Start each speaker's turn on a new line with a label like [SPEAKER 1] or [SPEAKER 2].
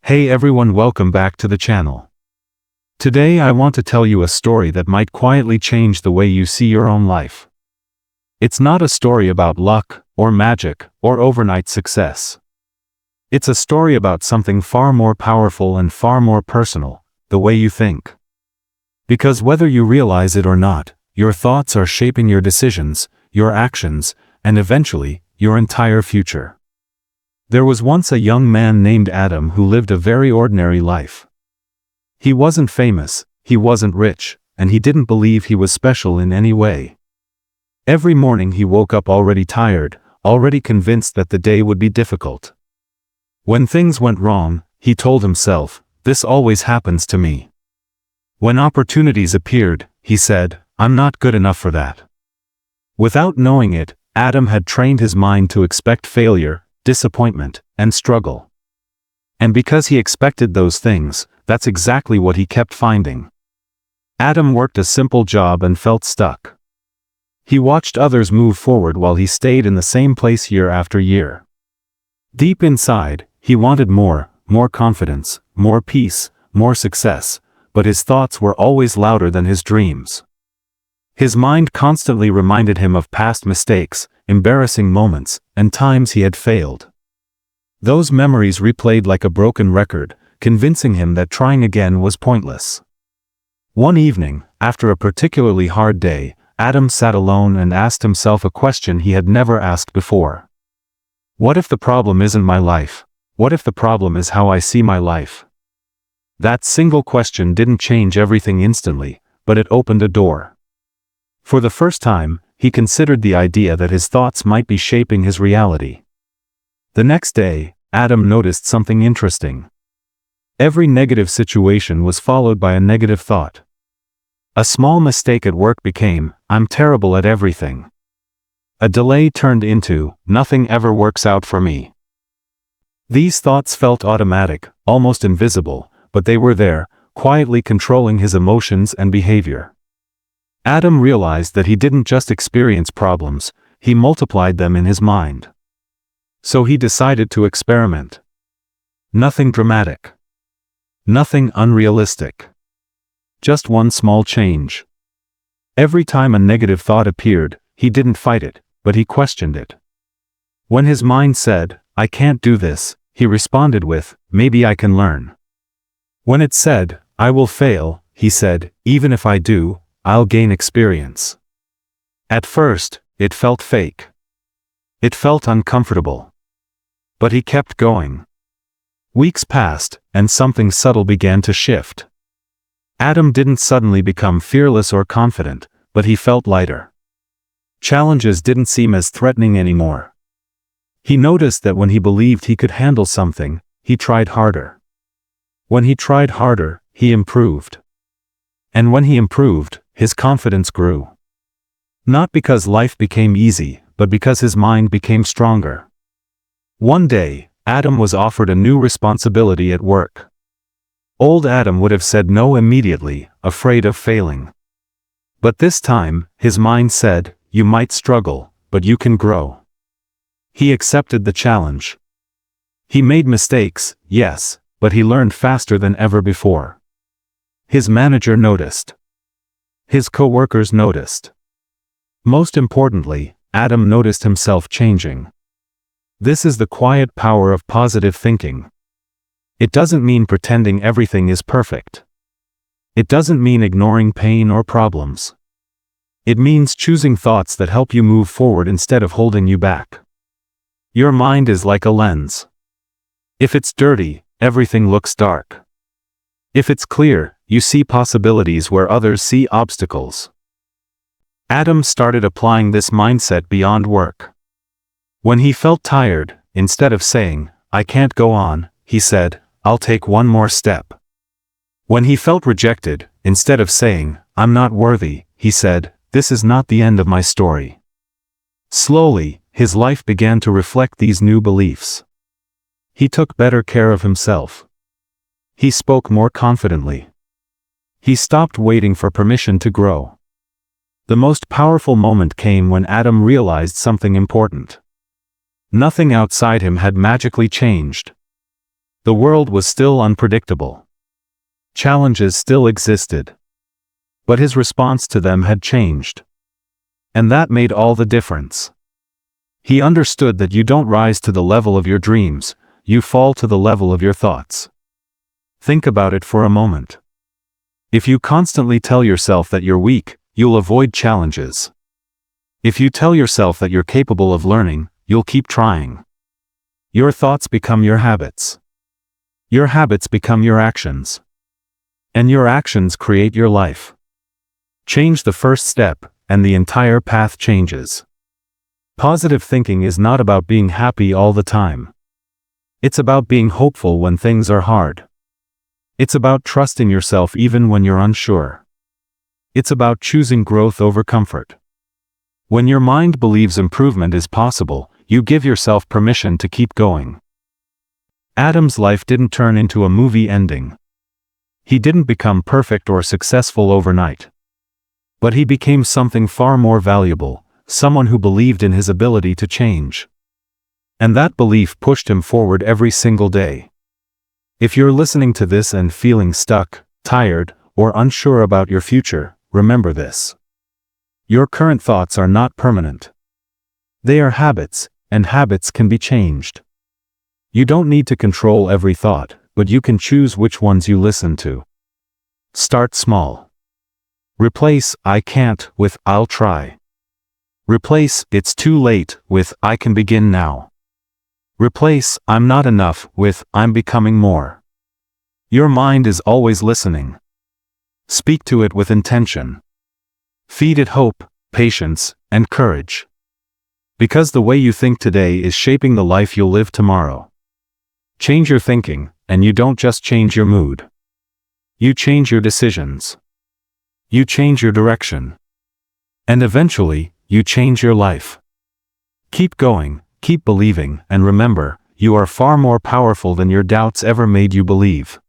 [SPEAKER 1] Hey everyone, welcome back to the channel. Today I want to tell you a story that might quietly change the way you see your own life. It's not a story about luck, or magic, or overnight success. It's a story about something far more powerful and far more personal, the way you think. Because whether you realize it or not, your thoughts are shaping your decisions, your actions, and eventually, your entire future. There was once a young man named Adam who lived a very ordinary life. He wasn't famous, he wasn't rich, and he didn't believe he was special in any way. Every morning he woke up already tired, already convinced that the day would be difficult. When things went wrong, he told himself, "This always happens to me." When opportunities appeared, he said, "I'm not good enough for that." Without knowing it, Adam had trained his mind to expect failure, disappointment, and struggle. And because he expected those things, that's exactly what he kept finding. Adam worked a simple job and felt stuck. He watched others move forward while he stayed in the same place year after year. Deep inside, he wanted more confidence, more peace, more success, but his thoughts were always louder than his dreams. His mind constantly reminded him of past mistakes, embarrassing moments, and times he had failed. Those memories replayed like a broken record, convincing him that trying again was pointless. One evening, after a particularly hard day, Adam sat alone and asked himself a question he had never asked before. What if the problem isn't my life? What if the problem is how I see my life? That single question didn't change everything instantly, but it opened a door. For the first time, he considered the idea that his thoughts might be shaping his reality. The next day, Adam noticed something interesting. Every negative situation was followed by a negative thought. A small mistake at work became, "I'm terrible at everything." A delay turned into, "Nothing ever works out for me." These thoughts felt automatic, almost invisible, but they were there, quietly controlling his emotions and behavior. Adam realized that he didn't just experience problems, he multiplied them in his mind. So he decided to experiment. Nothing dramatic. Nothing unrealistic. Just one small change. Every time a negative thought appeared, he didn't fight it, but he questioned it. When his mind said, "I can't do this," he responded with, "Maybe I can learn." When it said, "I will fail," he said, "Even if I do, I'll gain experience." At first, it felt fake. It felt uncomfortable. But he kept going. Weeks passed, and something subtle began to shift. Adam didn't suddenly become fearless or confident, but he felt lighter. Challenges didn't seem as threatening anymore. He noticed that when he believed he could handle something, he tried harder. When he tried harder, he improved. And when he improved, his confidence grew. Not because life became easy, but because his mind became stronger. One day, Adam was offered a new responsibility at work. Old Adam would have said no immediately, afraid of failing. But this time, his mind said, "You might struggle, but you can grow." He accepted the challenge. He made mistakes, yes, but he learned faster than ever before. His manager noticed. His co-workers noticed. Most importantly, Adam noticed himself changing. This is the quiet power of positive thinking. It doesn't mean pretending everything is perfect. It doesn't mean ignoring pain or problems. It means choosing thoughts that help you move forward instead of holding you back. Your mind is like a lens. If it's dirty, everything looks dark. If it's clear, you see possibilities where others see obstacles. Adam started applying this mindset beyond work. When he felt tired, instead of saying, "I can't go on," he said, "I'll take one more step." When he felt rejected, instead of saying, "I'm not worthy," he said, "This is not the end of my story." Slowly, his life began to reflect these new beliefs. He took better care of himself. He spoke more confidently. He stopped waiting for permission to grow. The most powerful moment came when Adam realized something important. Nothing outside him had magically changed. The world was still unpredictable. Challenges still existed. But his response to them had changed. And that made all the difference. He understood that you don't rise to the level of your dreams, you fall to the level of your thoughts. Think about it for a moment. If you constantly tell yourself that you're weak, you'll avoid challenges. If you tell yourself that you're capable of learning, you'll keep trying. Your thoughts become your habits. Your habits become your actions. And your actions create your life. Change the first step, and the entire path changes. Positive thinking is not about being happy all the time. It's about being hopeful when things are hard. It's about trusting yourself even when you're unsure. It's about choosing growth over comfort. When your mind believes improvement is possible, you give yourself permission to keep going. Adam's life didn't turn into a movie ending. He didn't become perfect or successful overnight. But he became something far more valuable, someone who believed in his ability to change. And that belief pushed him forward every single day. If you're listening to this and feeling stuck, tired, or unsure about your future, remember this. Your current thoughts are not permanent. They are habits, and habits can be changed. You don't need to control every thought, but you can choose which ones you listen to. Start small. Replace "I can't" with "I'll try." Replace "it's too late" with "I can begin now." Replace "I'm not enough" with "I'm becoming more." Your mind is always listening. Speak to it with intention. Feed it hope, patience, and courage. Because the way you think today is shaping the life you'll live tomorrow. Change your thinking, and you don't just change your mood. You change your decisions. You change your direction. And eventually, you change your life. Keep going, keep believing, and remember, you are far more powerful than your doubts ever made you believe.